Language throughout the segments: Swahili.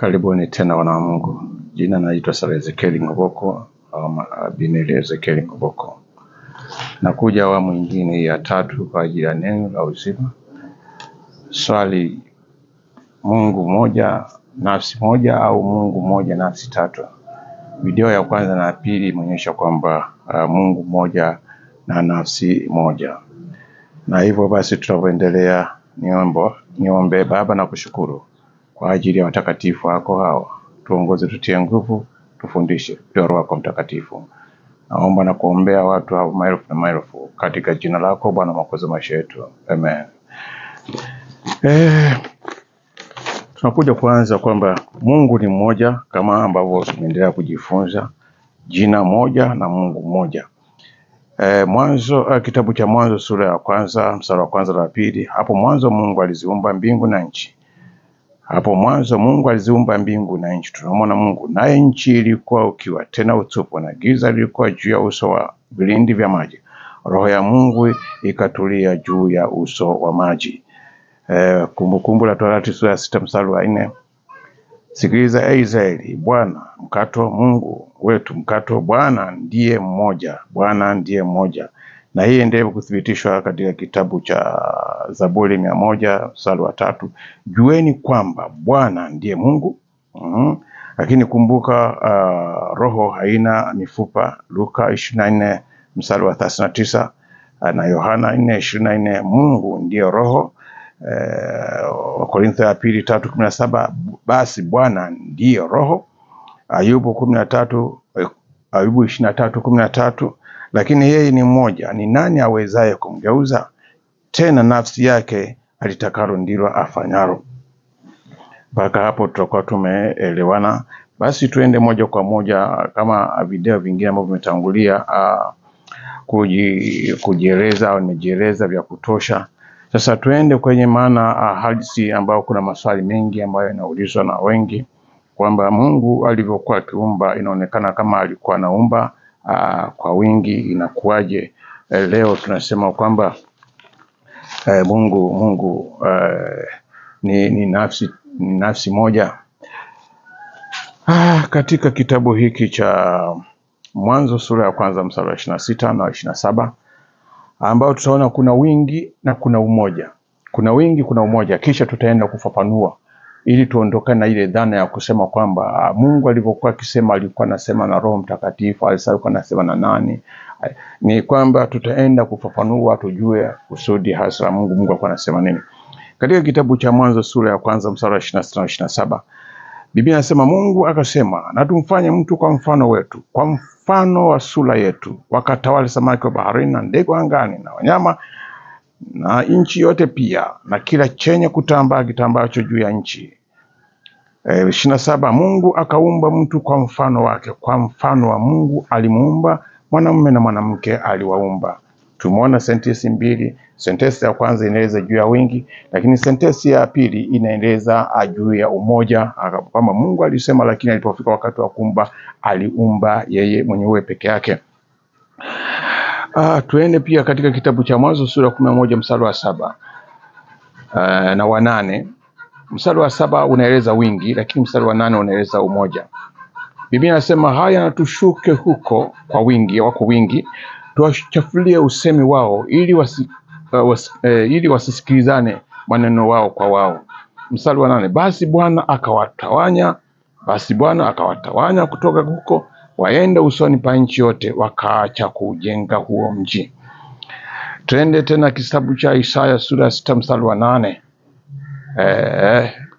Karibuni tena wana wa Mungu. Jina naitwa Sara Ezekiel Ngoboko au Abineri Ezekiel Ngoboko. Nakuja awamu nyingine ya 3 kwa ajili ya neno la uzima. Swali: Mungu moja, nafsi moja au Mungu moja, nafsi tatu? Video ya kwanza na pili imeonyesha kwamba Mungu moja na nafsi moja. Na hivyo basi tunapoendelea, niombe. Baba, na kushukuru kwa ajili ya watakatifu wako hawa. Tuongoze, tutie nguvu, tufundishe kwa Roho yako Mtakatifu. Naomba na kuombea watu hao maelfu na maelfu katika jina lako Bwana Mwokozi wa maisha yetu. Amen. Tunakuja kuanza kwamba Mungu ni mmoja kama ambavyo tumeendelea kujifunza, jina moja na Mungu mmoja. Kitabu cha Mwanzo sura ya kwanza mstari wa kwanza na pili. Hapo mwanzo Mungu aliziumba mbingu na nchi. Hapo mwanzo Mungu aliziumba mbingu na nchi. Tunamwona Mungu, naye nchi ilikuwa ukiwa tena utupu, na giza lilikuwa juu ya uso wa vilindi vya maji. Roho ya Mungu ikatulia juu ya uso wa maji. Kumbukumbu la Torati sura ya 6 mstari wa 4. Sikiliza Israeli, Bwana mkato Mungu wetu mkato, Bwana ndiye mmoja, Bwana ndiye mmoja. Na hii endelee kuthibitishwa katika kitabu cha Zaburi 100 mstari wa 3. Jueni kwamba Bwana ndiye Mungu. Lakini kumbuka roho haina mifupa. Luka 24 mstari wa 39 na Yohana 4:24. Mungu ndiye roho. Wakorintho ya pili 3:17. Basi Bwana ndiye roho. Ayubu 23:13. Lakini yeye ni mmoja, ni nani awezaye kumgeuza? Tena nafsi yake alitakalo ndilo afanyalo. Mpaka hapo tutakuwa tumeelewana. Basi tuende moja kwa moja kama video vingine ambavyo vimetangulia kujieleza au nimejieleza vya kutosha. Sasa tuende kwenye maana halisi, ambao kuna maswali mengi ambayo yanaulizwa na wengi kwamba Mungu alivyokuwa akiumba, inaonekana kama alikuwa anaumba kwa wingi, inakuwaje? Leo tunasema kwamba Mungu ni nafsi moja. Katika kitabu hiki cha Mwanzo sura ya kwanza mstari wa 26 na 27, ambao tutaona kuna wingi na kuna umoja. Kuna wingi, kuna umoja, kisha tutaenda kufafanua ili tuondokane na ile dhana ya kusema kwamba Mungu alivyokuwa akisema alikuwa anasema na Roho Mtakatifu, alikuwa anasema na nani. Ni kwamba tutaenda kufafanua tujue kusudi hasa Mungu alikuwa anasema nini. Katika kitabu cha Mwanzo sura ya kwanza mstari wa 26 na 27, Biblia inasema Mungu akasema, na tumfanye mtu kwa mfano wetu, kwa mfano wa sura yetu, wakatawale samaki wa baharini na ndege wa angani na wanyama na nchi yote pia, na kila chenye kutambaa kitambaacho juu ya nchi. 27, Mungu akaumba mtu kwa mfano wake, kwa mfano wa Mungu alimuumba, mwanamume na mwanamke aliwaumba. Tumeona sentensi mbili. Sentensi ya kwanza inaeleza juu ya wingi, lakini sentensi ya pili inaeleza juu ya umoja, kama Mungu alisema, lakini alipofika wakati wa kuumba aliumba yeye mwenyewe peke yake. Tuende pia katika kitabu cha Mwanzo sura 11 mstari wa 7 na wa 8. Mstari wa 7 unaeleza wingi, lakini mstari wa 8 unaeleza umoja. Biblia inasema, haya na tushuke huko kwa wingi, wako wingi, tuwachafulie usemi wao ili wasisikilizane maneno wao kwa wao. Mstari wa 8, basi Bwana akawatawanya kutoka huko, waende usoni pa nchi yote, wakaacha kujenga huo mji. Twende tena kitabu cha Isaya sura 6 mstari wa 8.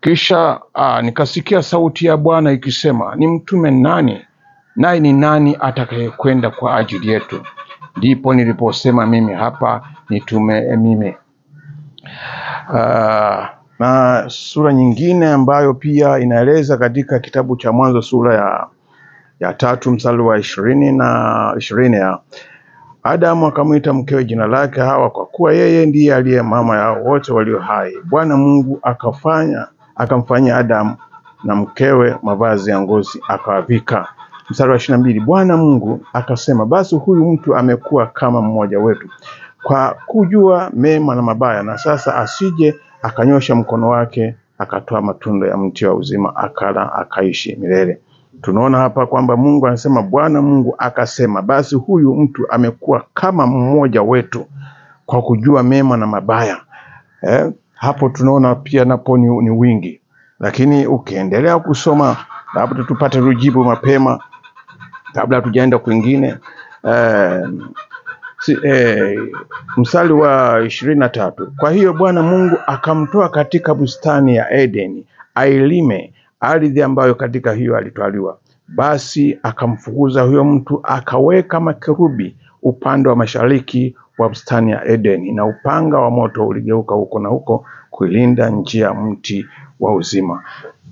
Kisha nikasikia sauti ya Bwana ikisema, ni mtume nani? Naye ni nani atakayekwenda kwa ajili yetu? Ndipo niliposema, mimi hapa, nitume mimi. Na sura nyingine ambayo pia inaeleza katika kitabu cha Mwanzo sura ya 3 mstari wa 20 Adamu akamwita mkewe jina lake Hawa, kwa kuwa yeye ndiye aliye mama yao wote walio hai. Bwana Mungu akamfanyia Adamu na mkewe mavazi ya ngozi akawavika. Mstari wa 22, Bwana Mungu akasema, basi huyu mtu amekuwa kama mmoja wetu, kwa kujua mema na mabaya, na sasa asije akanyosha mkono wake akatoa matunda ya mti wa uzima, akala akaishi milele. Tunaona hapa kwamba Mungu anasema, Bwana Mungu akasema, basi huyu mtu amekuwa kama mmoja wetu kwa kujua mema na mabaya. Hapo tunaona pia napo ni wingi, lakini ukiendelea kusoma, labda tupate rujibu mapema kabla tujaenda kwingine. Mstari wa 23, kwa hiyo Bwana Mungu akamtoa katika bustani ya Edeni ailime ardhi ambayo katika hiyo alitwaliwa. Basi akamfukuza huyo mtu, akaweka makerubi upande wa mashariki wa bustani ya Edeni, na upanga wa moto uligeuka huko na huko kuilinda njia ya mti wa uzima.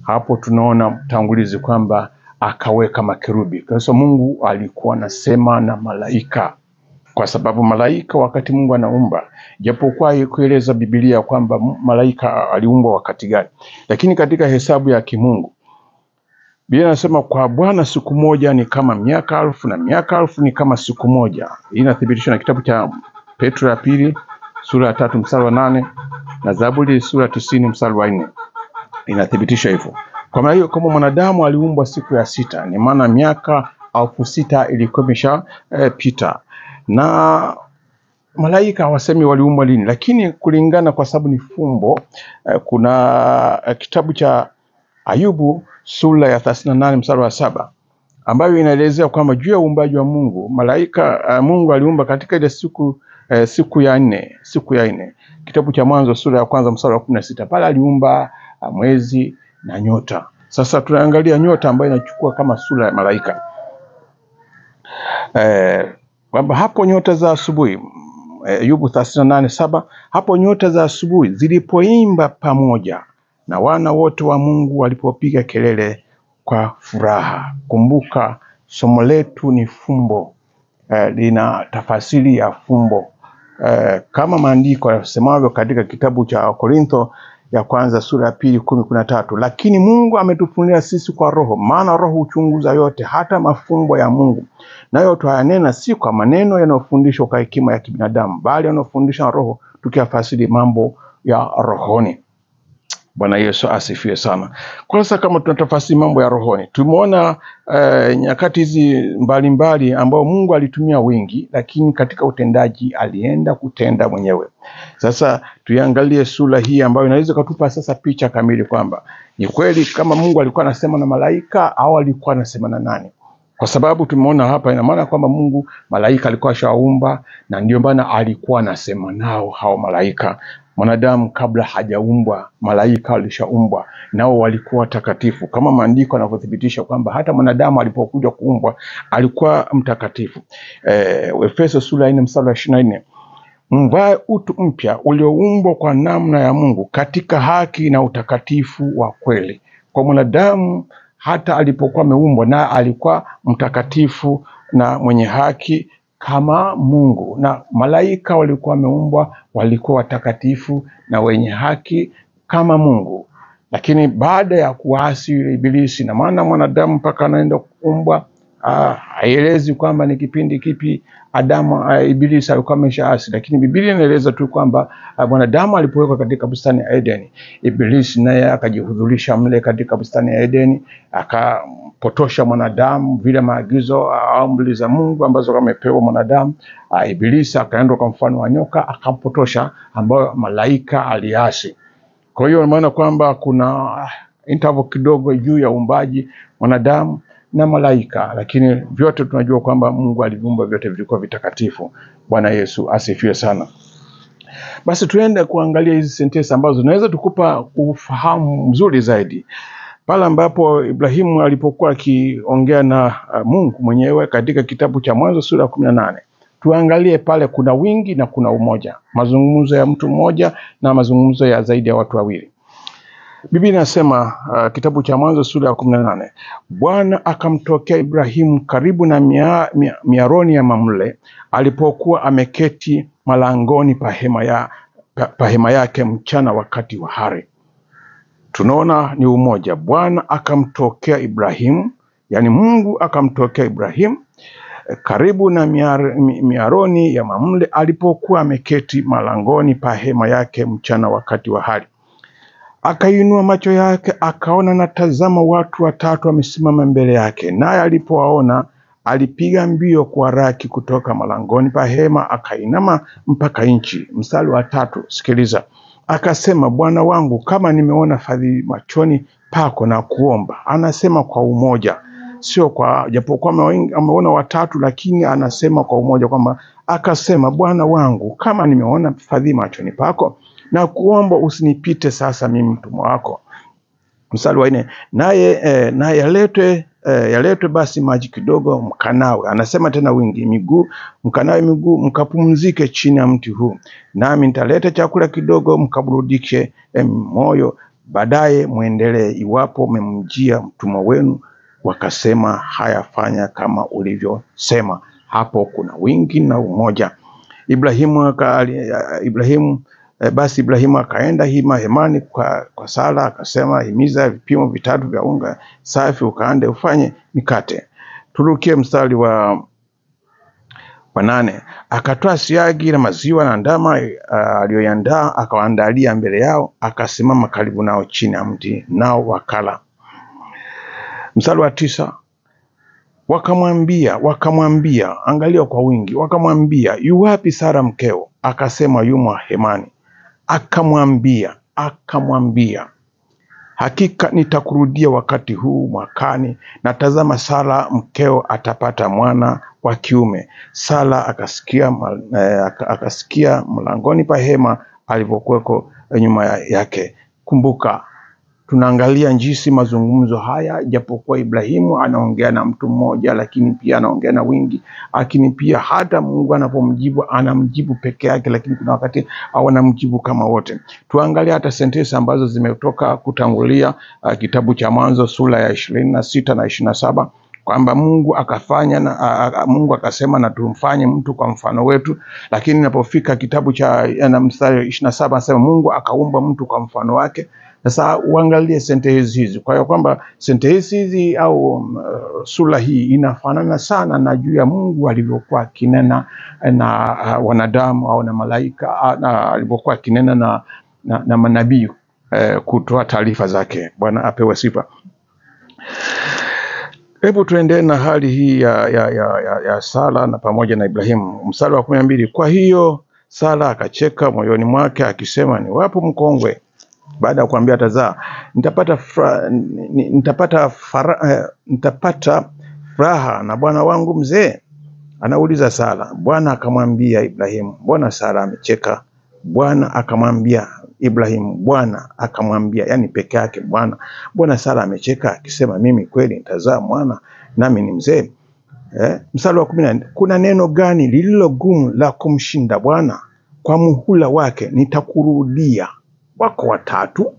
Hapo tunaona tangulizi kwamba akaweka makerubi. Kwa sababu Mungu alikuwa anasema na malaika, kwa sababu malaika wakati Mungu anaumba, japokuwa kueleza Biblia kwamba malaika aliumbwa wakati gani, lakini katika hesabu ya kimungu Biblia inasema kwa Bwana siku moja ni kama miaka 1000 na miaka 1000 ni kama siku moja. Hii inathibitishwa na kitabu cha Petro ya pili sura ya 3 mstari wa 8 na Zaburi sura 90 mstari wa 4. Inathibitisha hivyo. Kwa maana hiyo kama mwanadamu aliumbwa siku ya 6, ni maana miaka 6000 ilikuwa imeshapita. Na malaika hawasemi waliumbwa lini, lakini kulingana, kwa sababu ni fumbo, kuna kitabu cha Ayubu sura ya 38 mstari wa 7 ambayo inaelezea kwamba juu ya uumbaji wa Mungu, malaika Mungu aliumba katika ile siku ya 4. Kitabu cha Mwanzo sura ya 1 mstari wa 16, pale aliumba mwezi na nyota. Sasa tunaangalia nyota ambayo inachukua kama sura ya malaika. Kwamba hapo nyota za asubuhi, Ayubu 38:7, hapo nyota za asubuhi zilipoimba pamoja na wana wote wa Mungu walipopiga kelele kwa furaha. Kumbuka somo letu ni fumbo, lina tafasiri ya fumbo, kama maandiko yasemavyo katika kitabu cha Korintho ya kwanza sura ya 2:13, lakini Mungu ametufunulia sisi kwa Roho, maana Roho huchunguza yote, hata mafumbo ya Mungu. Nayo twayanena si kwa maneno yanayofundishwa kwa hekima ya kibinadamu, bali yanayofundishwa Roho, tukiyafasiri mambo ya rohoni. Bwana Yesu asifiwe sana. Kwa sasa kama tunatafasiri mambo ya rohoni, tumeona nyakati hizi mbalimbali ambao Mungu alitumia wingi, lakini katika utendaji alienda kutenda mwenyewe. Sasa tuiangalie sura hii ambayo inaweza kutupa sasa picha kamili kwamba ni kweli kama Mungu alikuwa anasema na malaika au alikuwa anasema na nani. Kwa sababu tumeona hapa, ina maana kwamba Mungu malaika alikuwa ashaumba, na ndio maana alikuwa anasema nao hao malaika. Mwanadamu kabla hajaumbwa, malaika walishaumbwa, nao walikuwa takatifu, kama maandiko yanavyothibitisha kwamba hata mwanadamu alipokuja kuumbwa alikuwa mtakatifu. Efeso sura ya 4 mstari wa 24, mvae utu mpya ulioumbwa kwa namna ya Mungu katika haki na utakatifu wa kweli. Kwa mwanadamu hata alipokuwa ameumbwa, na alikuwa mtakatifu na mwenye haki kama Mungu, na malaika walikuwa wameumbwa, walikuwa watakatifu na wenye haki kama Mungu. Lakini baada ya kuasi Ibilisi, na maana mwanadamu mpaka anaenda kuumbwa, haielezi kwamba ni kipindi kipi Ibilisi alikuwa ameshaasi, lakini Biblia inaeleza tu kwamba mwanadamu alipowekwa katika bustani ya Edeni, Ibilisi naye akajihudhurisha mle katika bustani ya Edeni, akapotosha mwanadamu vile maagizo amri za Mungu ambazo amepewa mwanadamu. Ibilisi akaenda kwa mfano wa nyoka akampotosha, ambayo malaika aliasi. Kwa hiyo maana kwamba kuna interval kidogo juu ya uumbaji mwanadamu na malaika, lakini vyote tunajua kwamba Mungu aliviumba vyote vilikuwa vitakatifu. Bwana Yesu asifiwe sana. Basi tuende kuangalia hizi sentensi ambazo zinaweza tukupa ufahamu mzuri zaidi. Pale ambapo Ibrahimu alipokuwa akiongea na Mungu mwenyewe katika kitabu cha Mwanzo sura ya 18. Tuangalie pale kuna wingi na kuna umoja, mazungumzo ya mtu mmoja na mazungumzo ya zaidi ya watu wawili. Biblia inasema kitabu cha Mwanzo sura ya 18, Bwana akamtokea Ibrahimu karibu na miaroni ya Mamre, alipokuwa ameketi malangoni pa hema yake mchana wakati wa hari. Tunaona ni umoja. Bwana akamtokea Ibrahimu, yani Mungu akamtokea Ibrahimu karibu na miaroni ya Mamre, alipokuwa ameketi malangoni pa hema yake mchana wakati wa hari. Akainua macho yake akaona, na tazama, watu watatu wamesimama mbele yake. Naye alipowaona alipiga mbio kwa raki kutoka malangoni pa hema, akainama mpaka nchi. Mstari wa 3, sikiliza. Akasema, Bwana wangu, kama nimeona fadhili machoni pako na kuomba. Anasema kwa umoja, sio kwa, japokuwa ameona watatu, lakini anasema kwa umoja kwamba, akasema, Bwana wangu, kama nimeona fadhili machoni pako na kuomba, usinipite sasa mimi mtumwa wako. Mstari wa 4, naye yaletwe basi maji kidogo mkanawe. Anasema tena wingi miguu, mkanawe miguu, mkapumzike chini ya mti huu. Nami nitaleta chakula kidogo mkaburudike moyo, baadaye muendelee, iwapo mmemjia mtumwa wenu. Wakasema, haya, fanya kama ulivyosema. Hapo kuna wingi na umoja. Basi Ibrahimu akaenda hemani kwa Sara, akasema, himiza vipimo 3 vya unga safi, ukaande ufanye mikate. Turukie mstari wa 8. Akatoa siagi na maziwa na ndama aliyoandaa, akawaandalia mbele yao, akasimama karibu nao chini ya mti, nao wakala. Mstari wa 9. Wakamwambia, angalia kwa wingi, wakamwambia, yu wapi Sara mkeo? Akasema, yumo hemani. Akamwambia, hakika nitakurudia wakati huu mwakani, na tazama, Sara mkeo atapata mwana wa kiume. Sara akasikia mlangoni pa hema alipokuweko nyuma yake. Kumbuka, tunaangalia jinsi mazungumzo haya, japokuwa Ibrahimu anaongea na mtu mmoja, lakini pia anaongea na wingi, lakini pia hata Mungu anapomjibu anamjibu peke yake, lakini kuna wakati anamjibu kama wote. Tuangalie hata sentensi ambazo zimetoka kutangulia kitabu cha Mwanzo sura ya 26 na 27, kwamba Mungu akasema, na tumfanye mtu kwa mfano wetu. Lakini inapofika kitabu cha mstari 27, anasema Mungu akaumba mtu kwa mfano wake. Sasa uangalie sentensi hizi. Kwa hiyo kwamba sentensi hizi au sura hii inafanana sana na juu ya Mungu alivyokuwa kinena na wanadamu au na malaika, na alivyokuwa kinena na manabii kutoa taarifa zake. Bwana apewe sifa. Hebu tuendelee na hali hii ya Sara na pamoja na Ibrahimu. Mstari wa 12. Kwa hiyo Sara akacheka moyoni mwake akisema, ni wapo mkongwe? Baada ya kuambia tazaa, nitapata furaha na bwana wangu mzee? Anauliza Sara. Bwana akamwambia Ibrahimu, mbona Sara amecheka? Bwana akamwambia Ibrahimu, Bwana akamwambia, yani peke yake Bwana, mbona Sara amecheka akisema, mimi kweli nitazaa mwana nami ni mzee? Mstari wa 14. Kuna neno gani lililo gumu la kumshinda Bwana? Kwa muhula wake nitakurudia. Wako watatu,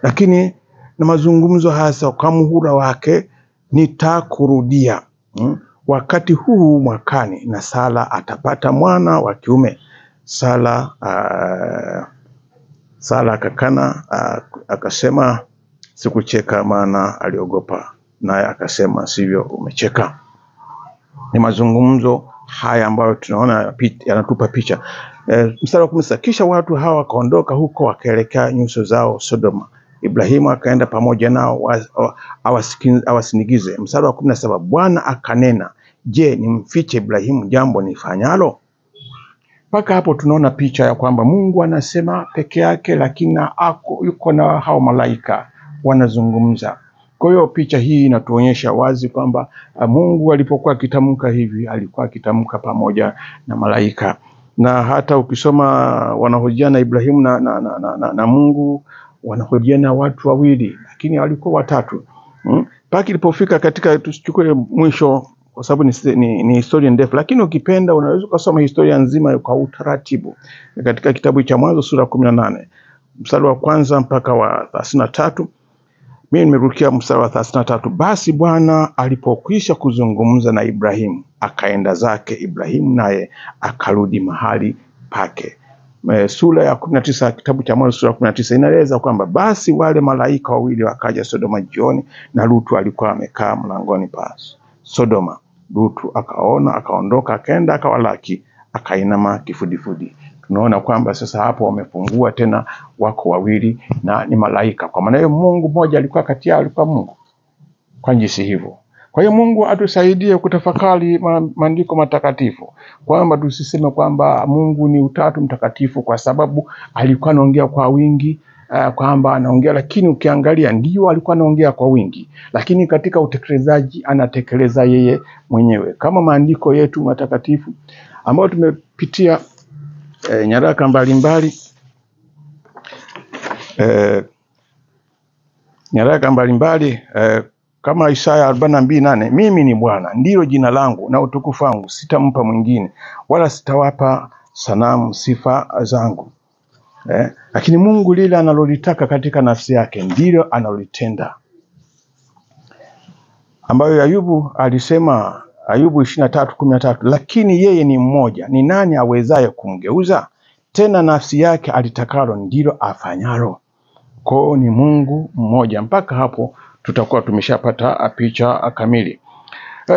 lakini na mazungumzo hasa kwa muhula wake nitakurudia. Wakati huu mwakani, na Sara atapata mwana wa kiume. Sara akakana, akasema, sikucheka, maana aliogopa. Naye akasema, sivyo, umecheka. Ni mazungumzo haya ambayo tunaona yanatupa picha. Mstari wa 16. Kisha watu hawa wakaondoka huko wakaelekea nyuso zao Sodoma. Ibrahimu akaenda pamoja nao awasinigize. Mstari wa 17. Bwana akanena, je, nimfiche Ibrahimu jambo nifanyalo? Mpaka hapo tunaona picha ya kwamba Mungu anasema peke yake, lakini yuko na hao malaika wanazungumza. Kwa hiyo picha hii inatuonyesha wazi kwamba Mungu alipokuwa akitamka hivi, alikuwa akitamka pamoja na malaika. Na hata ukisoma wanahojiana Ibrahimu na Mungu, wanahojiana watu wawili, lakini walikuwa watatu. Mpaka ilipofika katika, tusichukue mwisho kwa sababu ni historia ndefu, lakini ukipenda unaweza kusoma historia nzima kwa utaratibu katika kitabu cha Mwanzo sura 18 mstari wa 1 mpaka wa 33. Mimi nimerukia mstari wa 33. Basi Bwana alipokwisha kuzungumza na Ibrahimu, akaenda zake Ibrahimu, naye akarudi mahali pake. Sura ya 19, kitabu cha Mwanzo sura 19 inaeleza kwamba basi wale malaika wawili wakaja Sodoma jioni, na Lutu alikuwa amekaa mlangoni pa Sodoma. Lutu akaona, akaondoka, akaenda akawalaki, akainama kifudifudi. tunaona kwamba sasa hapo wamefungua tena, wako wawili na ni malaika. Kwa maana hiyo Mungu mmoja alikuwa kati yao, alikuwa Mungu kwa jinsi hivyo. Kwa hiyo Mungu atusaidie kutafakari maandiko matakatifu, kwamba tusiseme kwamba Mungu ni utatu mtakatifu kwa sababu alikuwa anaongea kwa wingi, kwamba anaongea, lakini ukiangalia ndio alikuwa anaongea kwa wingi, lakini katika utekelezaji anatekeleza yeye mwenyewe, kama maandiko yetu matakatifu ambayo tumepitia nyaraka mbalimbali kama Isaya 42:8, mimi ni Bwana, ndilo jina langu na utukufu wangu, sitampa mwingine, wala sitawapa sanamu sifa zangu. Lakini Mungu lile analolitaka katika nafsi yake ndilo analolitenda, ambayo Ayubu alisema, Ayubu 23:13, lakini yeye ni mmoja, ni nani awezaye kumgeuza? Tena nafsi yake alitakalo ndilo afanyalo. Kwa ni Mungu mmoja. Mpaka hapo tutakuwa tumeshapata picha kamili.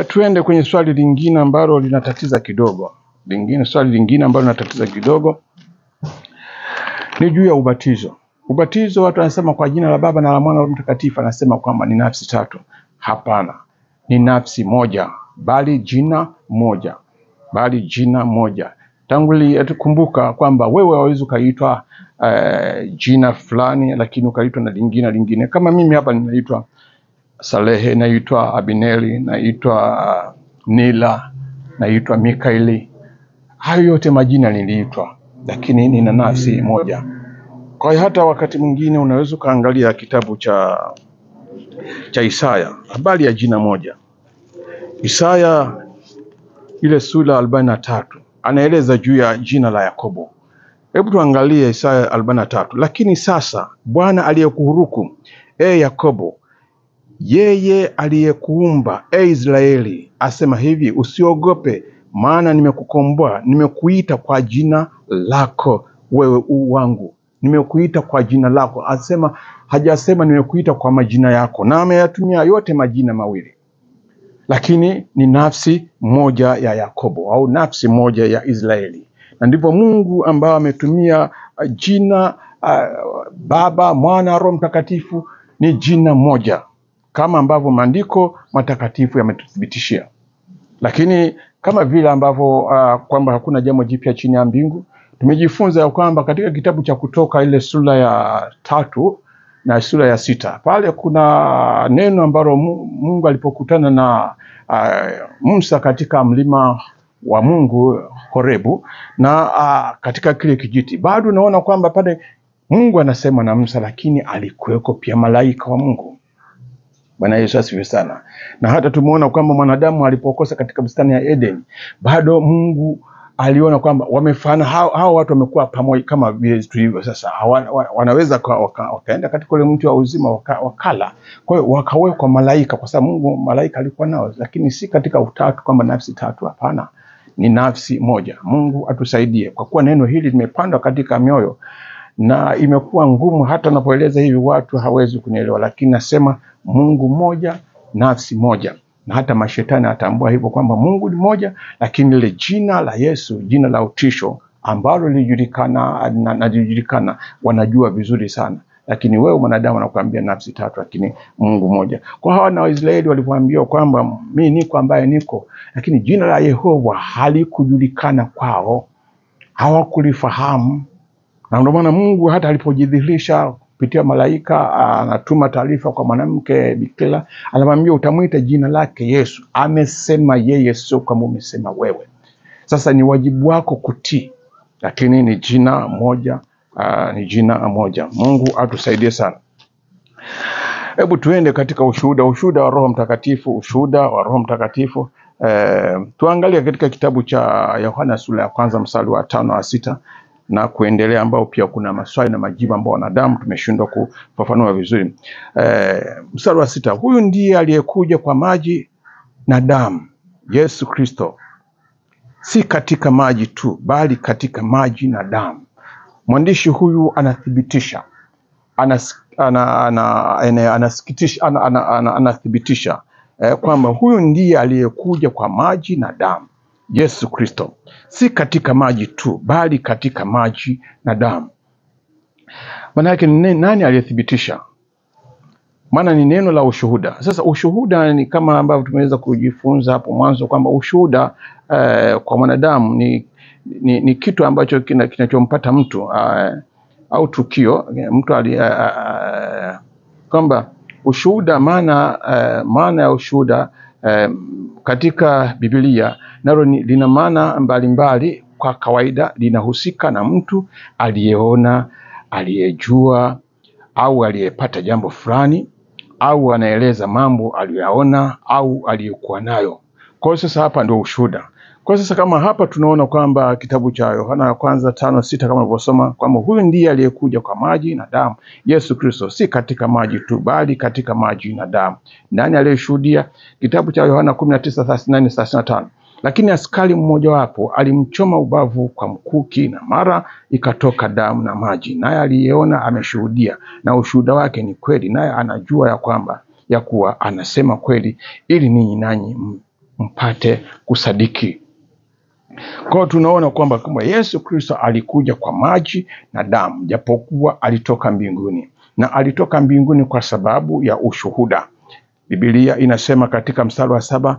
Tuende kwenye swali lingine ambalo linatatiza kidogo. Swali lingine ambalo linatatiza kidogo ni juu ya ubatizo. Ubatizo watu wanasema kwa jina la Baba na la Mwana na Roho Mtakatifu, anasema kwamba ni nafsi tatu. Hapana, ni nafsi moja, bali jina moja. Tangulia tukumbuka kwamba wewe hauwezi kaitwa jina fulani lakini ukaitwa na lingine. Kama mimi hapa ninaitwa Salehe, naitwa Abineli, naitwa Nila, naitwa Mikaeli. Hayo yote majina niliitwa, lakini nina nafsi moja. Kwa hiyo hata wakati mwingine unaweza kaangalia kitabu cha Isaya, habari ya jina moja. Isaya ile sura 43 anaeleza juu ya jina la Yakobo. Hebu tuangalie Isaya 43. Lakini sasa Bwana aliyekuhuruku, Yakobo, yeye aliyekuumba, Israeli, asema hivi, usiogope, maana nimekukomboa, nimekuita kwa jina lako, wewe wangu. Nimekuita kwa jina lako. Hajasema nimekuita kwa majina yako, na ameyatumia yote majina mawili, lakini ni nafsi moja ya Yakobo au nafsi moja ya Israeli. Na ndipo Mungu ambao ametumia jina Baba, Mwana, Roho Mtakatifu ni jina moja, kama ambavyo maandiko matakatifu yametuthibitishia. Lakini kama vile ambavyo kwamba hakuna jambo jipya chini ya mbingu, tumejifunza ya kwamba katika kitabu cha Kutoka ile sura ya 3 na sura ya 6, pale kuna neno ambalo Mungu alipokutana na Musa katika mlima wa Mungu Horebu, na katika kile kijiti, bado unaona kwamba pale Mungu anasema na Musa, lakini alikuweko pia malaika wa Mungu. Bwana Yesu asifiwe sana. Na hata tumeona kwamba mwanadamu alipokosa katika bustani ya Eden, bado Mungu aliona kwamba wamefana hao watu wamekuwa pamoja kama vile tulivyo sasa. Wanaweza wakaenda katika ule mti wa uzima wakala. Kwa hiyo wakawekwa malaika, kwa sababu Mungu malaika alikuwa nao, lakini si katika utatu kwamba nafsi tatu, hapana. Ni nafsi moja. Mungu atusaidie, kwa kuwa neno hili limepandwa katika mioyo na imekuwa ngumu, hata napoeleza hivi watu hawezi kunielewa, lakini nasema Mungu mmoja, nafsi moja. Na hata mashetani atambua hivyo kwamba Mungu ni moja, lakini ile jina la Yesu, jina la utisho ambalo lilijulikana wanajua vizuri sana. Lakini wewe mwanadamu anakuambia nafsi tatu, lakini Mungu moja. Kwa hawa na Waisraeli walipoambiwa kwamba mimi niko ambaye niko, lakini jina la Yehova halikujulikana kwao, hawakulifahamu. Na ndio maana Mungu hata alipojidhihirisha kupitia malaika, anatuma taarifa kwa mwanamke bikira, anamwambia utamwita jina lake Yesu. Amesema yeye, sio kama umesema wewe. Sasa ni wajibu wako kutii, lakini ni jina moja, Mungu atusaidie sana. Hebu tuende katika ushuhuda wa Roho Mtakatifu. Tuangalie katika kitabu cha Yohana sura ya 1 mstari wa 5 na 6 na kuendelea, ambao pia kuna maswali na majibu ambao wanadamu tumeshindwa kufafanua vizuri. Mstari wa 6, huyu ndiye aliyekuja kwa maji na damu, Yesu Kristo, si katika maji tu, bali katika maji na damu. Mwandishi huyu anathibitisha, anathibitisha kwamba huyu ndiye aliyekuja kwa maji na damu. Yesu Kristo, si katika maji tu, bali katika maji na damu. Maana yake nani aliyethibitisha? Maana ni neno la ushuhuda. Sasa ushuhuda ni kama ambavyo tumeweza kujifunza hapo mwanzo kwamba ushuhuda kwa mwanadamu ni kitu ambacho kinachompata mtu au tukio mtu kwamba ushuhuda, maana ya ushuhuda katika Biblia nalo lina maana mbalimbali. Kwa kawaida linahusika na mtu aliyeona, aliyejua au aliyepata jambo fulani, au anaeleza mambo aliyoyaona au aliyokuwa nayo. Kwa hiyo sasa hapa ndio ushuhuda. Kwa sasa kama hapa tunaona kwamba kitabu cha Yohana ya kwanza 5:6 kama ulivyosoma kwamba huyu ndiye aliyekuja kwa maji na damu, Yesu Kristo, si katika maji tu bali katika maji na damu. Nani aliyeshuhudia? Kitabu cha Yohana 19:34-35. Lakini askari mmoja wapo alimchoma ubavu kwa mkuki, na mara ikatoka damu na maji, naye aliyeona ameshuhudia, na ushuhuda wake ni kweli, naye anajua ya kuwa anasema kweli, ili ninyi nanyi mpate kusadiki. Kwa tunaona kwamba Yesu Kristo alikuja kwa maji na damu, japokuwa alitoka mbinguni, na alitoka mbinguni kwa sababu ya ushuhuda. Biblia inasema katika mstari wa 7,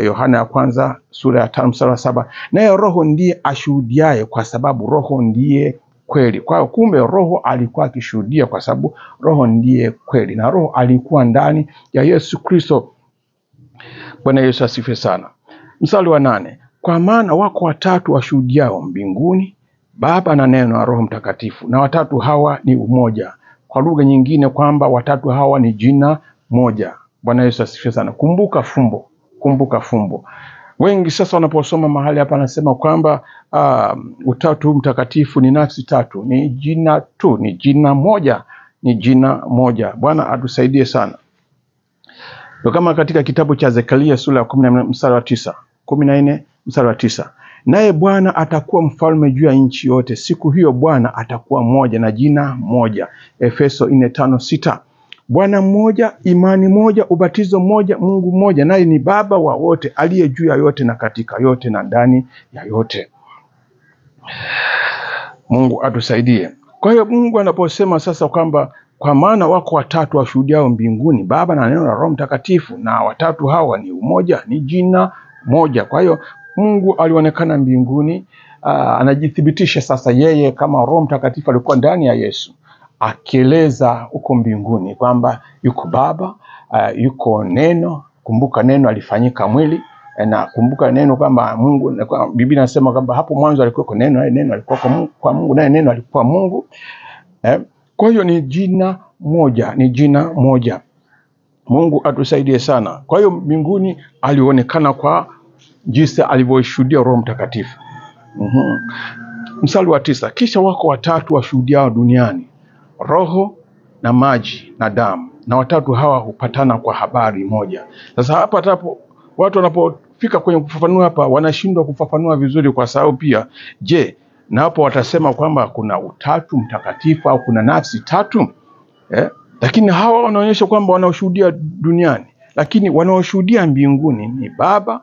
Yohana ya kwanza sura ya 5 mstari wa 7, naye Roho ndiye ashuhudiaye, kwa sababu Roho ndiye kweli. Kwa hiyo kumbe Roho alikuwa akishuhudia kwa sababu Roho ndiye kweli, na Roho alikuwa ndani ya Yesu Kristo. Bwana Yesu asifiwe sana. Mstari wa 8, kwa maana wako watatu washuhudiao mbinguni, Baba na Neno na Roho Mtakatifu, na watatu hawa ni umoja. Kwa lugha nyingine kwamba watatu hawa ni jina moja. Bwana Yesu asifiwe sana. Kumbuka fumbo. Wengi sasa wanaposoma mahali hapa anasema kwamba Utatu Mtakatifu ni nafsi tatu, ni jina tu, ni jina moja. Bwana atusaidie sana. Kama katika kitabu cha Zekaria sura ya 14 mstari wa 9, naye Bwana atakuwa mfalme juu ya nchi yote, siku hiyo Bwana atakuwa mmoja na jina moja. Efeso 4:5-6. Bwana mmoja, imani moja, ubatizo mmoja, Mungu mmoja, naye ni Baba wa wote, aliye juu ya yote na katika yote na ndani ya yote. Mungu atusaidie. Kwa hiyo Mungu anaposema sasa kwamba kwa maana wako watatu washuhudiao mbinguni, Baba na Neno na Roho Mtakatifu, na watatu hawa ni umoja, ni jina moja. Kwa hiyo Mungu alionekana mbinguni, anajithibitisha sasa yeye kama Roho Mtakatifu alikuwa ndani ya Yesu, akieleza huko mbinguni kwamba yuko Baba, yuko Neno. Kumbuka Neno alifanyika mwili, na kumbuka Neno kwamba Mungu, Biblia inasema kwamba hapo mwanzo alikuwa Neno, naye Neno alikuwa kwa Mungu, naye Neno alikuwa Mungu. Kwa hiyo ni jina moja. Mungu atusaidie sana. Kwa hiyo mbinguni alionekana kwa jinsi alivyoshuhudia Roho Mtakatifu. Mstari wa 9, kisha wako watatu washuhudiao duniani, Roho na maji na damu, na watatu hawa hupatana kwa habari moja. Sasa hapa watu wanapofika kwenye kufafanua hapa wanashindwa kufafanua vizuri, kwa sababu pia na hapo watasema kwamba kuna Utatu Mtakatifu au kuna nafsi tatu. Lakini hawa wanaonyesha kwamba wanaoshuhudia duniani, lakini wanaoshuhudia mbinguni ni Baba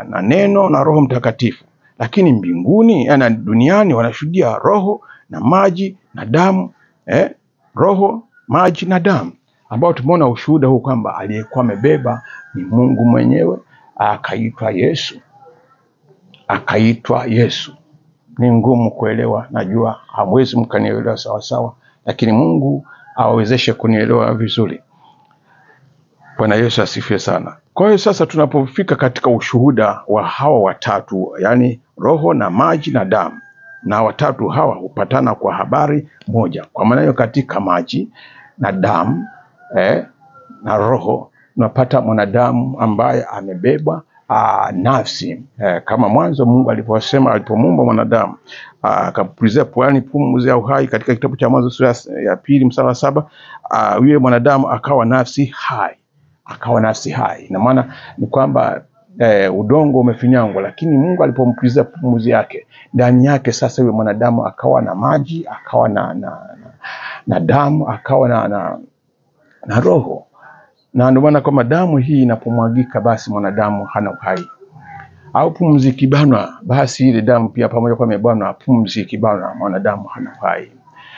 na Neno na Roho Mtakatifu. Lakini mbinguni na duniani wanashuhudia Roho na maji na damu. Roho, maji na damu, ambao tumeona ushuhuda huu kwamba aliyekuwa amebeba ni Mungu mwenyewe, akaitwa Yesu. Ni ngumu kuelewa, najua hamwezi mkanielewa sawa sawa, lakini Mungu awezeshe kunielewa vizuri. Bwana Yesu asifiwe sana. Kwa hiyo sasa tunapofika katika ushuhuda wa hawa watatu, yani Roho na maji na damu, na watatu hawa hupatana kwa habari moja. Kwa maana hiyo katika maji na damu na Roho tunapata mwanadamu ambaye amebeba nafsi, kama mwanzo Mungu aliposema, alipomuumba mwanadamu akapulizia puani pumzi ya uhai, katika kitabu cha Mwanzo sura ya 2 mstari wa 7, yule mwanadamu akawa nafsi hai. Na maana ni kwamba udongo umefinyangwa, lakini Mungu alipompulizia pumzi yake ndani yake, sasa yule mwanadamu akawa na maji, akawa na damu, akawa na Roho. Na ndio maana kwa damu hii inapomwagika, basi mwanadamu hana uhai. au pumzi ikibanwa, basi ile damu pia pamoja kwa imebanwa, pumzi ikibanwa, mwanadamu hana uhai.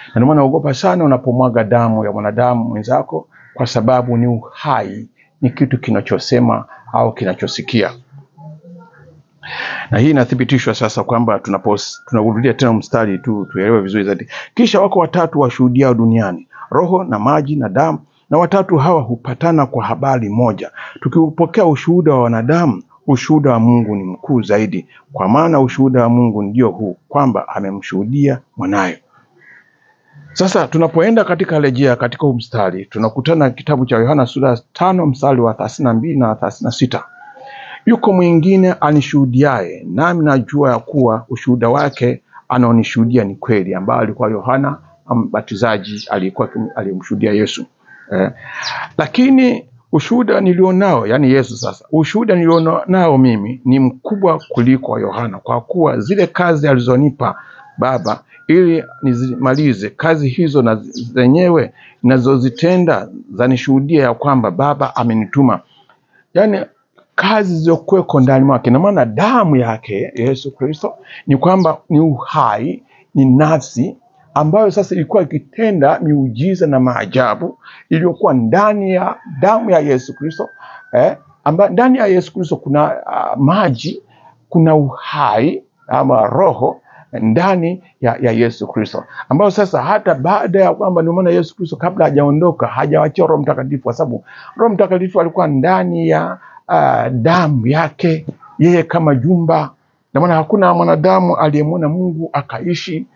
Na ndio maana ogopa sana unapomwaga damu ya mwanadamu mwenzako, kwa sababu ni uhai, ni kitu kinachosema au kinachosikia. Na hii inathibitishwa sasa kwamba tunarudia tena mstari tu tuelewe vizuri zaidi. Kisha wako watatu washuhudiao duniani, roho na maji na damu, na watatu hawa hupatana kwa habari moja. Tukiupokea ushuhuda wa wanadamu, ushuhuda wa Mungu ni mkuu zaidi, kwa maana ushuhuda wa Mungu ndio huu, kwamba amemshuhudia mwanaye. Sasa tunapoenda katika rejea katika mstari, tunakutana kitabu cha Yohana sura 5 mstari wa 32 na 36. Yuko mwingine anishuhudiaye, nami najua ya kuwa ushuhuda wake anaonishuhudia ni kweli, ambao alikuwa Yohana Mbatizaji aliyemshuhudia Yesu. Lakini ushuhuda nilionao, yani Yesu sasa, ushuhuda nilionao mimi ni mkubwa kuliko Yohana, kwa kuwa zile kazi alizonipa Baba ili nizimalize, kazi hizo na zenyewe ninazozitenda zanishuhudia ya kwamba Baba amenituma. Yani kazi zilizokuweko ndani mwake, na maana damu yake Yesu Kristo ni kwamba ni uhai, ni nafsi ambayo sasa ilikuwa ikitenda miujiza na maajabu iliyokuwa ndani ya damu ya Yesu Kristo. Ndani ya Yesu Kristo kuna maji, kuna uhai ama roho ndani ya Yesu Kristo, ambao sasa hata baada ya kwamba, ndio maana Yesu Kristo kabla hajaondoka hajawachia Roho Mtakatifu, kwa sababu Roho Mtakatifu alikuwa ndani ya damu yake, yeye kama jumba. Ndio maana hakuna mwanadamu aliyemwona Mungu akaishi,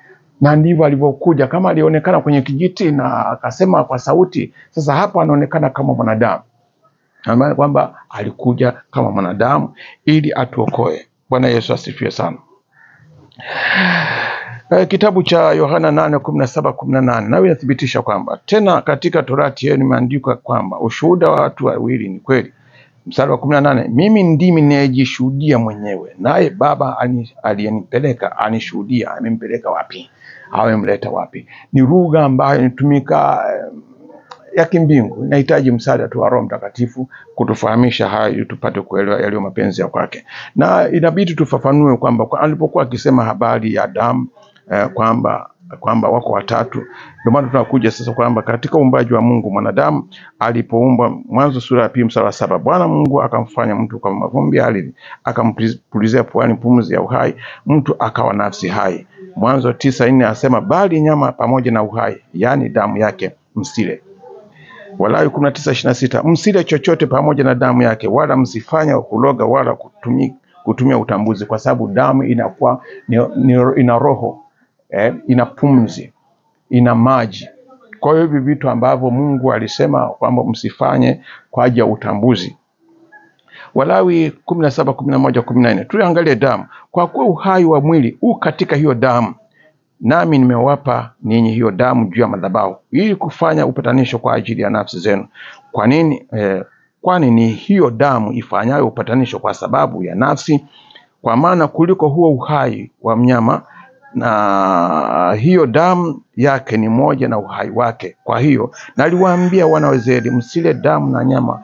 na ndivyo alivyokuja. Kama alionekana kwenye kijiti na akasema kwa sauti, sasa hapa anaonekana kama mwanadamu, maana kwamba alikuja kama mwanadamu ili atuokoe. Bwana Yesu asifiwe sana. Kitabu cha Yohana 8:17-18 nawe inathibitisha kwamba tena katika Torati yenu imeandikwa kwamba ushuhuda wa watu wawili ni kweli. Mstari wa 18, mimi ndimi ninayejishuhudia mwenyewe, naye Baba aliyenipeleka anishuhudia. Amempeleka wapi? Amemleta wapi? Ni lugha ambayo inatumika ya kimbingu. Inahitaji msaada tu wa Roho Mtakatifu kutufahamisha hayo, tupate kuelewa yaliyo mapenzi ya kwake. Na inabidi tufafanue kwamba alipokuwa akisema habari ya damu, kwamba wako watatu. Ndio maana tunakuja sasa kwamba katika uumbaji wa Mungu, mwanadamu alipoumbwa, Mwanzo sura ya 2 mstari wa 7, Bwana Mungu akamfanya mtu kama mavumbi ya ardhi, akampulizia puani pumzi ya uhai, mtu akawa nafsi hai. Mwanzo 9:4 asema, bali nyama pamoja na uhai, yani damu yake msile. Walawi 19:26, msile chochote pamoja na damu yake, wala msifanya kuloga wala kutumia utambuzi, kwa sababu damu inakuwa ina roho, ina pumzi, ina maji. Kwa hiyo hivi vitu ambavyo Mungu alisema kwamba msifanye kwa ajili ya utambuzi. Walawi 17:11-14, tuangalie damu. Kwa kuwa uhai wa mwili katika hiyo damu, nami nimewapa ninyi hiyo damu juu ya madhabahu, ili kufanya upatanisho kwa ajili ya nafsi zenu. Kwa nini? Kwani ni hiyo damu ifanyayo upatanisho kwa sababu ya nafsi. Kwa maana kuliko huo uhai wa mnyama, na hiyo damu yake ni moja na uhai wake. Kwa hiyo naliwaambia wana wa Israeli, msile damu na nyama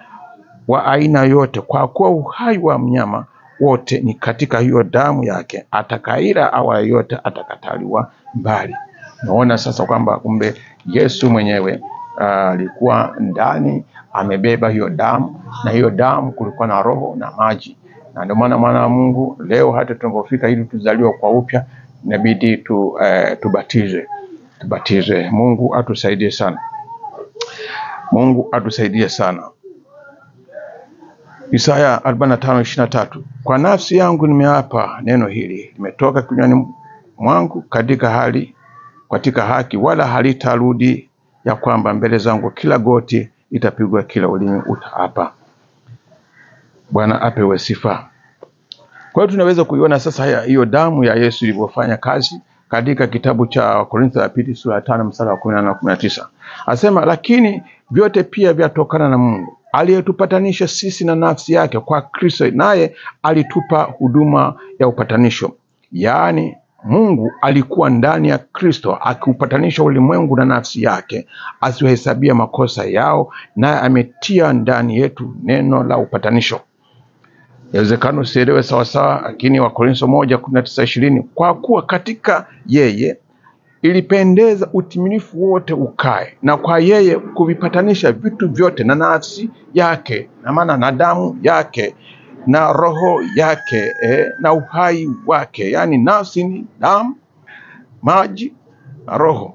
wa aina yote, kwa kuwa uhai wa mnyama wote ni katika hiyo damu yake. Atakaila au yote atakataliwa mbali. Naona sasa kwamba kumbe Yesu mwenyewe alikuwa ndani, amebeba hiyo damu, na hiyo damu kulikuwa na roho na maji. Na ndio maana mwana wa Mungu leo hata tunapofika ili tuzaliwe kwa upya, inabidi tubatizwe. Mungu atusaidie sana. Mungu atusaidie sana. Isaya 45:23, kwa nafsi yangu nimeapa neno hili, limetoka kinywani mwangu katika haki, wala halitarudi, ya kwamba mbele zangu kila goti itapigwa, kila ulimi utaapa. Bwana apewe sifa. Kwa hiyo tunaweza kuiona sasa hiyo damu ya Yesu ilivyofanya kazi katika kitabu cha Wakorintho wa pili sura ya 5 mstari wa 18 na 19. Asema, lakini vyote pia vyatokana na Mungu, aliyetupatanisha sisi na nafsi yake kwa Kristo, naye alitupa huduma ya upatanisho. Yaani Mungu alikuwa ndani ya Kristo akiupatanisha ulimwengu na nafsi yake, asiwahesabia makosa yao, naye ametia ndani yetu neno la upatanisho. Yawezekana usielewe sawa sawa, lakini Wakorintho 1:19-20, kwa kuwa katika yeye ilipendeza utimilifu wote ukae, na kwa yeye kuvipatanisha vitu vyote na nafsi yake, na maana na damu yake na roho yake, na uhai wake. Yani nafsi ni damu, maji na roho,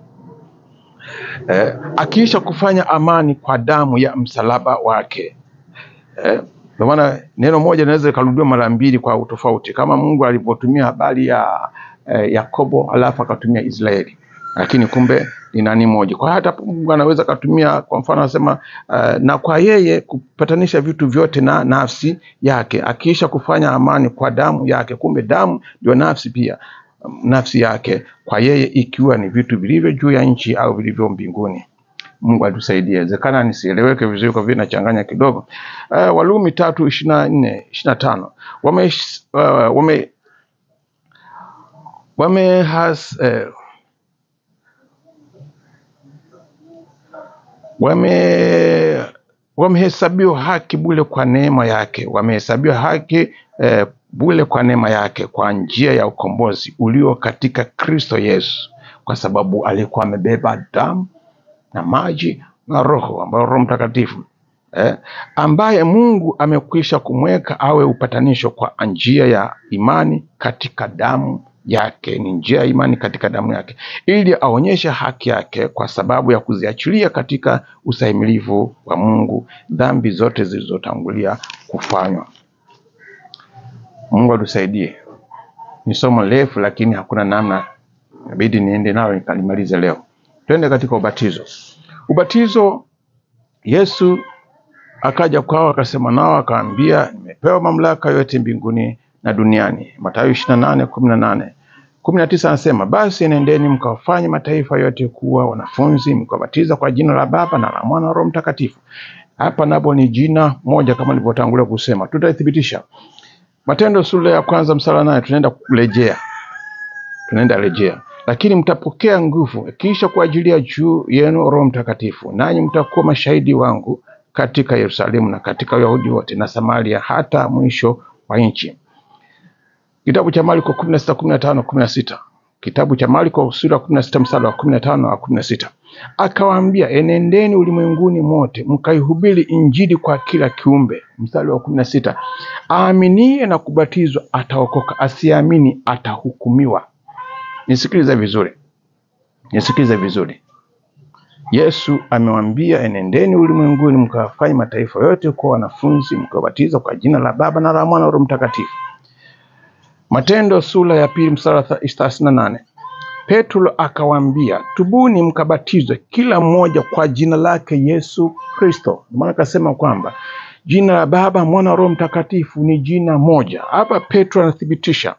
akiisha kufanya amani kwa damu ya msalaba wake. Kwa maana neno moja linaweza likarudiwa mara mbili kwa utofauti, kama Mungu alipotumia habari ya Yakobo alafu akatumia Israeli, lakini kumbe ni nani moja. Kwa hata Mungu anaweza kutumia, kwa mfano anasema na kwa yeye kupatanisha vitu vyote na nafsi yake, akiisha kufanya amani kwa damu yake. Kumbe damu ndio nafsi pia, nafsi yake, kwa yeye ikiwa ni vitu vilivyo juu ya nchi au vilivyo mbinguni. Mungu atusaidie. Inawezekana nisieleweke vizuri kwa vile nachanganya kidogo. Warumi 3:24-25, wamehesabiwa haki bure kwa neema yake, wamehesabiwa haki bure kwa neema yake, kwa njia ya ukombozi ulio katika Kristo Yesu, kwa sababu alikuwa amebeba damu na maji na roho, ambayo Roho Mtakatifu, ambaye Mungu amekwisha kumweka awe upatanisho kwa njia ya imani katika damu yake. Ni njia ya imani katika damu yake, ili aonyeshe haki yake kwa sababu ya kuziachilia katika ustahimilivu wa Mungu dhambi zote zilizotangulia kufanywa. Mungu atusaidie. Ni somo refu, lakini hakuna namna, inabidi niende nalo nikalimalize leo. Twende katika ubatizo. Ubatizo, Yesu akaja kwao akasema nao akaambia, nimepewa mamlaka yote mbinguni na duniani. Mathayo 28:18. 19 anasema, basi nendeni mkawafanye mataifa yote kuwa wanafunzi, mkawabatiza kwa jina la Baba na la Mwana na Roho Mtakatifu. Hapa napo ni jina moja kama nilivyotangulia kusema. Tutaithibitisha. Matendo sura ya 1 mstari 8 tunaenda rejea. Lakini mtapokea nguvu kisha kuajilia juu yenu Roho Mtakatifu, nanyi mtakuwa mashahidi wangu katika Yerusalemu na katika Uyahudi wote na Samaria hata mwisho wa nchi. Kitabu cha Marko 16:15-16. Kitabu cha Marko sura 16 mstari wa 15-16. Akawaambia, enendeni ulimwenguni mote mkaihubiri injili kwa kila kiumbe. Mstari wa 16. Aaminie na kubatizwa ataokoka, asiamini atahukumiwa. Nisikilize vizuri. Yesu amewaambia, enendeni ulimwenguni mkawafanye mataifa yote kuwa wanafunzi, mkawabatiza kwa jina la Baba na la Mwana na Roho Mtakatifu. Matendo sura ya 2 mstari wa 38. Petro akawaambia, tubuni mkabatizwe kila mmoja kwa jina lake Yesu Kristo. Maana akasema kwamba jina la Baba, Mwana na Roho Mtakatifu ni jina moja. Hapa Petro anathibitisha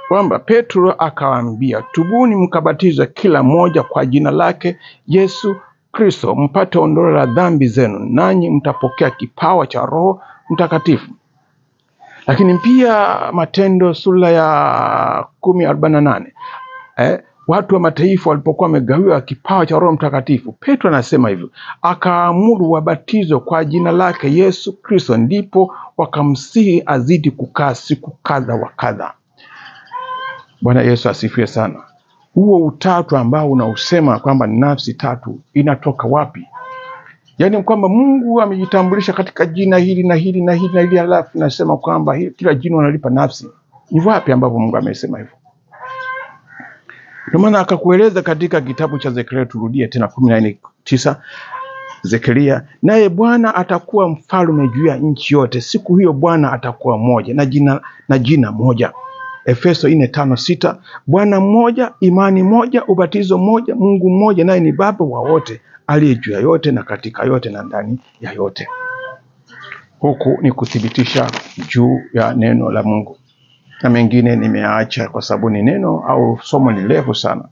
kwamba Petro akawaambia, tubuni mkabatizwe kila mmoja kwa jina lake Yesu Kristo mpate ondoleo la dhambi zenu, nanyi mtapokea kipawa cha Roho Mtakatifu. Lakini pia Matendo sura ya 10:48, watu wa mataifa walipokuwa wamegawiwa kipawa cha Roho Mtakatifu, Petro anasema hivyo, akaamuru wabatizwe kwa jina lake Yesu Kristo, ndipo wakamsihi azidi kukaa siku kadha wa kadha. Bwana Yesu asifiwe sana. Huo utatu ambao unausema kwamba ni nafsi tatu inatoka wapi? Yaani kwamba Mungu amejitambulisha katika jina hili na hili na hili na hili, alafu nasema kwamba kila jina unalipa nafsi. Ni wapi ambapo Mungu amesema hivyo? Ndio maana akakueleza katika kitabu cha Zekaria, turudie tena 14:9. Zekaria, naye Bwana atakuwa mfalme juu ya nchi yote, siku hiyo Bwana atakuwa mmoja na jina moja. Efeso 4:5-6. Bwana mmoja, imani moja, ubatizo mmoja, Mungu mmoja, naye ni Baba wa wote, aliye juu ya yote na katika yote na ndani ya yote. Huku ni kuthibitisha juu ya neno la Mungu, na mengine nimeacha kwa sababu ni neno au somo ni refu sana.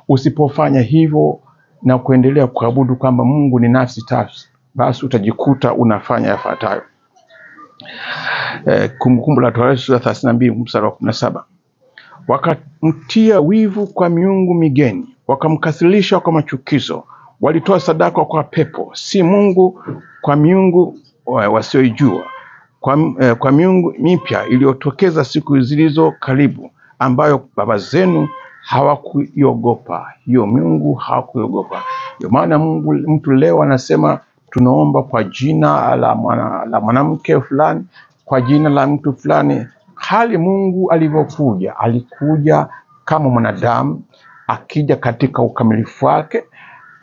Usipofanya hivyo na kuendelea kuabudu kwamba Mungu ni nafsi tatu, basi utajikuta unafanya yafuatayo. Kumbukumbu la Torati sura 32 mstari wa 17. Wakamtia wivu kwa miungu migeni, wakamkasirisha kwa machukizo, walitoa sadaka kwa pepo, si Mungu, kwa miungu wasioijua. kwa miungu mipya iliyotokeza siku zilizo karibu, ambayo baba zenu hawakuiogopa. Hiyo miungu hawakuiogopa. Ndio maana mtu leo anasema tunaomba kwa jina la mwanamke fulani, kwa jina la mtu fulani. Hali Mungu alivyokuja, alikuja kama mwanadamu, akija katika ukamilifu wake.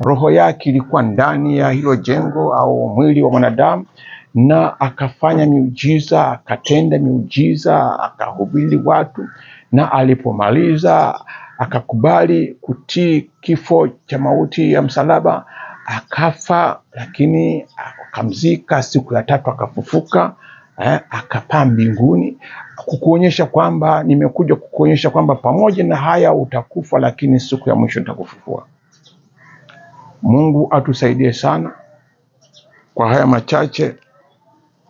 Roho yake ilikuwa ndani ya hilo jengo au mwili wa mwanadamu, na akafanya miujiza, akatenda miujiza, akahubiri watu, na alipomaliza akakubali kutii kifo cha mauti ya msalaba, akafa, lakini akamzika, siku ya tatu akafufuka, akapaa mbinguni, kukuonyesha kwamba nimekuja kukuonyesha kwamba pamoja na haya utakufa, lakini siku ya mwisho nitakufufua. Mungu atusaidie sana. Kwa haya machache,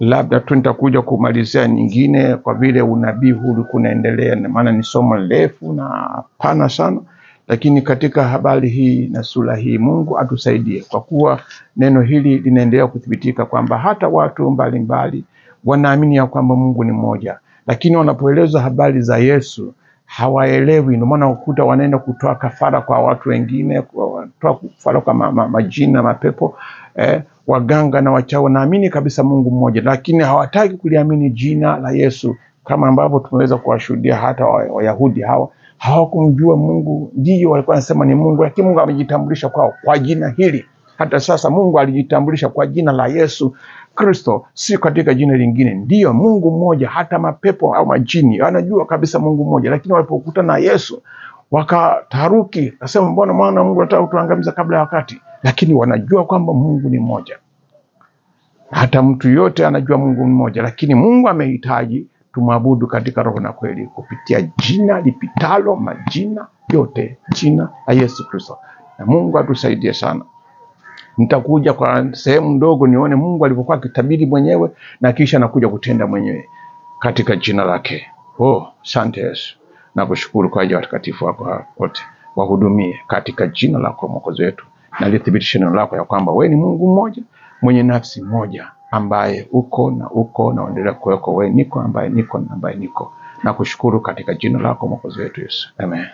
labda tu nitakuja kumalizia nyingine, kwa vile unabii huu kunaendelea, na maana ni somo refu na pana sana. Lakini katika habari hii na sura hii, Mungu atusaidie, kwa kuwa neno hili linaendelea kuthibitika kwamba hata watu mbalimbali wanaamini ya kwamba Mungu ni mmoja, lakini wanapoeleza habari za Yesu hawaelewi. Ndio maana ukuta wanaenda kutoa kafara kwa watu wengine, kutoa kafara kwa majina, mapepo, waganga na wachawi. Wanaamini kabisa Mungu mmoja, lakini hawataki kuliamini jina la Yesu, kama ambavyo tumeweza kuwashuhudia. Hata Wayahudi hawakumjua Mungu. Ndio walikuwa wanasema ni Mungu, lakini Mungu amejitambulisha kwao kwa jina hili. Hata sasa Mungu alijitambulisha kwa jina la Yesu Kristo, si katika jina lingine. Ndio Mungu mmoja. Hata mapepo au majini anajua kabisa Mungu mmoja, lakini walipokutana na Yesu wakataharuki, nasema mbona mwana Mungu anataka kutuangamiza kabla ya wakati? Lakini wanajua kwamba Mungu ni mmoja. Hata mtu yote anajua Mungu mmoja, lakini Mungu amehitaji tumwabudu katika roho na kweli, kupitia jina lipitalo majina yote, jina la Yesu Kristo. Na Mungu atusaidie sana. Nitakuja kwa sehemu ndogo nione Mungu alivyokuwa akitabiri mwenyewe, na kisha nakuja kutenda mwenyewe katika jina lake. Asante Yesu. Nakushukuru kwa ajili ya watakatifu wako wote. Wahudumie katika jina lako Mwokozi wetu, na lithibitishe neno lako ya kwamba wewe ni Mungu mmoja, mwenye nafsi moja, ambaye uko na uendelea kuweko. Wewe niko, ambaye niko na ambaye niko. Nakushukuru katika jina lako Mwokozi wetu Yesu. Amen.